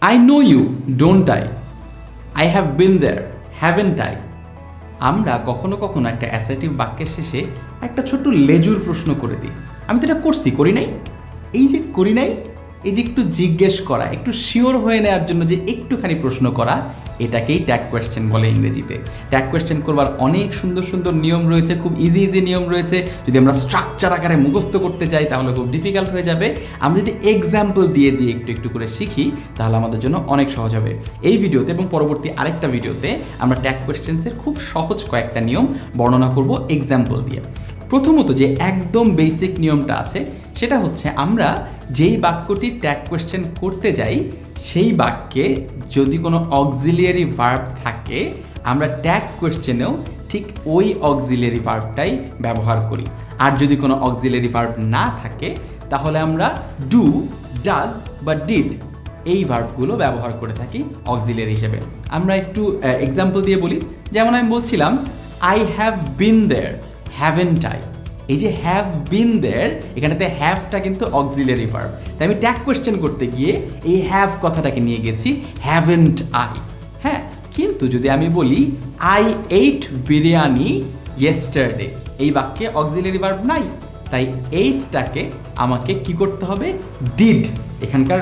I know you, don't I? I have been there, haven't I? আমরা কখনো কখনো একটা অ্যাসার্টিভ বাক্যের শেষে একটা ছোট্ট লেজুর প্রশ্ন করে দিই। আমি তো এটা করছি, করি নাই? এই যে করি নাই, এই যে একটু জিজ্ঞেস করা, একটু শিওর হয়ে নেওয়ার জন্য যে একটুখানি প্রশ্ন করা, এটাকেই ট্যাগ কোয়েশ্চেন বলে ইংরেজিতে। ট্যাগ কোয়েশ্চেন করবার অনেক সুন্দর সুন্দর নিয়ম রয়েছে, খুব ইজি ইজি নিয়ম রয়েছে। যদি আমরা স্ট্রাকচার আকারে মুখস্থ করতে চাই তাহলে খুব ডিফিকাল্ট হয়ে যাবে। আমরা যদি এক্সাম্পল দিয়ে দিয়ে একটু একটু করে শিখি তাহলে আমাদের জন্য অনেক সহজ হবে। এই ভিডিওতে এবং পরবর্তী আরেকটা ভিডিওতে আমরা ট্যাগ কোয়েশ্চেন্সের খুব সহজ কয়েকটা নিয়ম বর্ণনা করব এক্সাম্পল দিয়ে। প্রথমত যে একদম বেসিক নিয়মটা আছে সেটা হচ্ছে, আমরা যেই বাক্যটি ট্যাগ কোয়েশ্চেন করতে যাই সেই বাক্যে যদি কোনো অক্সিলিয়ারি ভার্ব থাকে, আমরা ট্যাগ কোয়েশ্চেনেও ঠিক ওই অক্সিলিয়ারি ভার্বটাই ব্যবহার করি। আর যদি কোনো অক্সিলিয়ারি ভার্ব না থাকে তাহলে আমরা ডু, ডাজ বা ডিড এই ভার্বগুলো ব্যবহার করে থাকি অক্সিলিয়ারি হিসেবে। আমরা একটু এক্সাম্পল দিয়ে বলি। যেমন আমি বলছিলাম, I have been there, haven't I? এই যে হ্যাভ বিন দেয়ার, এখানেতে হ্যাভটা কিন্তু অক্সিলিয়ারি ভার্ব, তাই আমি ট্যাগ কোয়েশ্চেন করতে গিয়ে এই হ্যাভ কথাটাকে নিয়ে গেছি হ্যাভেন্ট আই। হ্যাঁ, কিন্তু যদি আমি বলি আই এইট বিরিয়ানি ইয়েস্টারডে, এই বাক্যে অক্সিলিয়ারি ভার্ব নাই, তাই এইটটাকে আমাকে কি করতে হবে? ডিড, এখানকার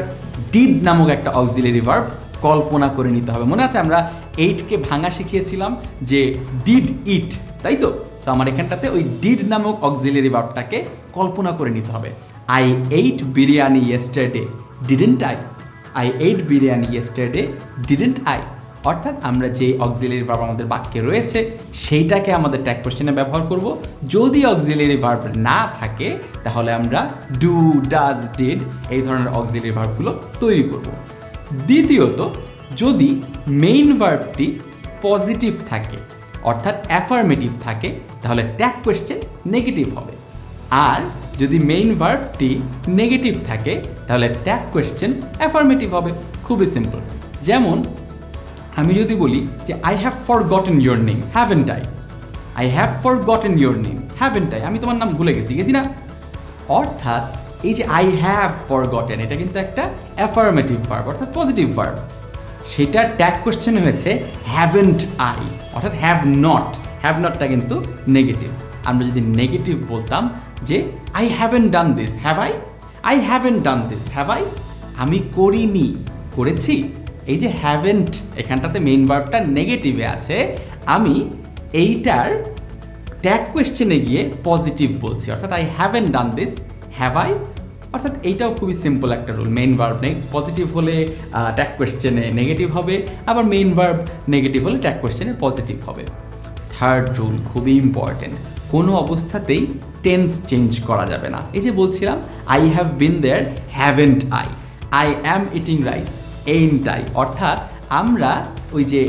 ডিড নামক একটা অক্সিলিয়ারি ভার্ব কল্পনা করে নিতে হবে। মনে আছে আমরা এইটকে ভাঙা শিখিয়েছিলাম যে ডিড ইট, তাই তো? সো আমার এখানটাতে ওই ডিড নামক অক্সিলিয়ারি ভার্বটাকে কল্পনা করে নিতে হবে। I eight biryani yesterday, didn't I? I eight biryani yesterday, didn't I? অর্থাৎ আমরা যে অক্সিলিয়ারি ভার্ব আমাদের বাক্যে রয়েছে সেইটাকে আমাদের ট্যাগ কোয়েশ্চেনে ব্যবহার করব। যদি অক্সিলিয়ারি ভার্ব না থাকে তাহলে আমরা ডু, ডাজ, ডিড এই ধরনের অক্সিলিয়ারি ভার্বগুলো তৈরি করব। দ্বিতীয়ত, যদি মেইন ভার্বটি পজিটিভ থাকে অর্থাৎ অ্যাফার্মেটিভ থাকে তাহলে ট্যাগ কোয়েশ্চেন নেগেটিভ হবে। আর যদি মেইন ভার্বটি নেগেটিভ থাকে তাহলে ট্যাগ কোয়েশ্চেন অ্যাফার্মেটিভ হবে। খুবই সিম্পল। যেমন আমি যদি বলি যে I have forgotten your name, haven't I? I have forgotten your name, haven't I? আমি তোমার নাম ভুলে গেছি না? অর্থাৎ এই যে আই হ্যাভ ফরগটেন, এটা কিন্তু একটা অ্যাফার্মেটিভ ভার্ব অর্থাৎ পজিটিভ ভার্ব। সেটা ট্যাগ কোয়েশ্চেন হয়েছে হ্যাভেন্ট আই, অর্থাৎ হ্যাভ নট। হ্যাভ নটটা কিন্তু নেগেটিভ। আমরা যদি নেগেটিভ বলতাম যে I haven't done this, have I? I haven't done this, have I? আমি করিনি, করেছি? এই যে হ্যাভেন্ট, এখানটাতে মেইন ভার্বটা নেগেটিভে আছে, আমি এইটার ট্যাগ কোয়েশ্চেনে গিয়ে পজিটিভ বলছি, অর্থাৎ I haven't done this, have I? অর্থাৎ এইটাও খুবই সিম্পল একটা রুল। মেইন ভার্ব পজিটিভ হলে ট্যাগ কোয়েশ্চেনে নেগেটিভ হবে, আবার মেইন ভার্ব নেগেটিভ হলে ট্যাগ কোয়েশ্চেনে পজিটিভ হবে। থার্ড রুল খুবই ইম্পর্টেন্ট, কোনো অবস্থাতেই টেন্স চেঞ্জ করা যাবে না। এই যে বলছিলাম I have been there, haven't I? I am eating rice, ain't I? অর্থাৎ আমরা ওই যে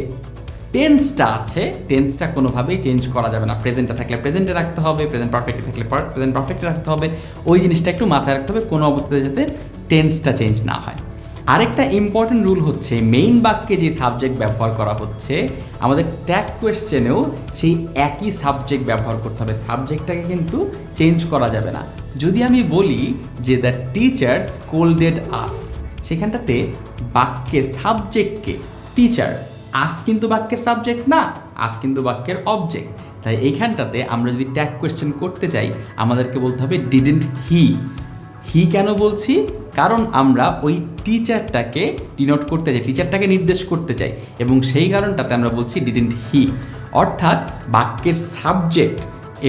টেন্সটা আছে, টেন্সটা কোনোভাবেই চেঞ্জ করা যাবে না। প্রেজেন্টে থাকলে প্রেজেন্টে রাখতে হবে, প্রেজেন্ট পারফেক্টে থাকলে প্রেজেন্ট পারফেক্টে রাখতে হবে। ওই জিনিসটা একটু মাথায় রাখতে হবে, কোনো অবস্থাতে যাতে টেন্সটা চেঞ্জ না হয়। আরেকটা ইম্পর্টেন্ট রুল হচ্ছে, মেইন বাক্যে যে সাবজেক্ট ব্যবহার করা হচ্ছে আমাদের ট্যাগ কোয়েশ্চেনেও সেই একই সাবজেক্ট ব্যবহার করতে হবে। সাবজেক্টটাকে কিন্তু চেঞ্জ করা যাবে না। যদি আমি বলি যে দ্য টিচার স্কোল্ডেড আস, সেখানটাতে বাক্যে সাবজেক্টকে টিচার, আস কিন্তু বাক্যের সাবজেক্ট না, আস কিন্তু বাক্যের অবজেক্ট। তাই এইখানটাতে আমরা যদি ট্যাগ কোয়েশ্চেন করতে চাই আমাদেরকে বলতে হবে ডিডেন্ট হি। হি কেন বলছি? কারণ আমরা ওই টিচারটাকে ডিনোট করতে চাই, টিচারটাকে নির্দেশ করতে চাই, এবং সেই কারণটাতে আমরা বলছি ডিডেন্ট হি। অর্থাৎ বাক্যের সাবজেক্ট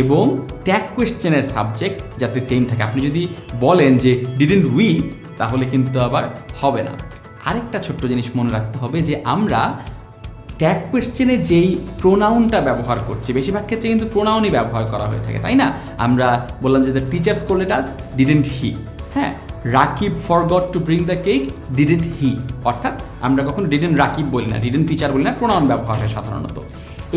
এবং ট্যাগ কোয়েশ্চেনের সাবজেক্ট যাতে সেম থাকে। আপনি যদি বলেন যে ডিডেন্ট উই, তাহলে কিন্তু আবার হবে না। আরেকটা ছোট্ট জিনিস মনে রাখতে হবে যে আমরা ট্যাগ কোয়েশ্চেনে যেই প্রোনাউনটা ব্যবহার করছি, বেশিরভাগ ক্ষেত্রে কিন্তু প্রোনাউনই ব্যবহার করা হয়ে থাকে, তাই না? আমরা বললাম যে the teacher scolded us, didn't he. হ্যাঁ, Rakib forgot to bring the cake, didn't he. অর্থাৎ আমরা কখনো ডিডেন্ট রাকিব বলি না, ডিডেন্ট টিচার বলি না, প্রোনাউন ব্যবহার হয় সাধারণত।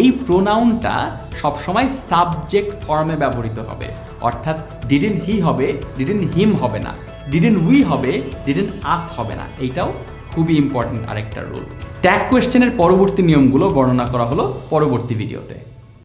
এই প্রোনাউনটা সবসময় সাবজেক্ট ফর্মে ব্যবহৃত হবে, অর্থাৎ ডিডেন্ট হি হবে, ডিডেন্ট হিম হবে না, ডিডেন্ট উই হবে, ডিডেন্ট আস হবে না। এইটাও খুবই ইম্পর্টেন্ট আরেকটা রুল। ট্যাগ কোয়েশ্চেনের পরবর্তী নিয়মগুলো বর্ণনা করা হলো পরবর্তী ভিডিওতে।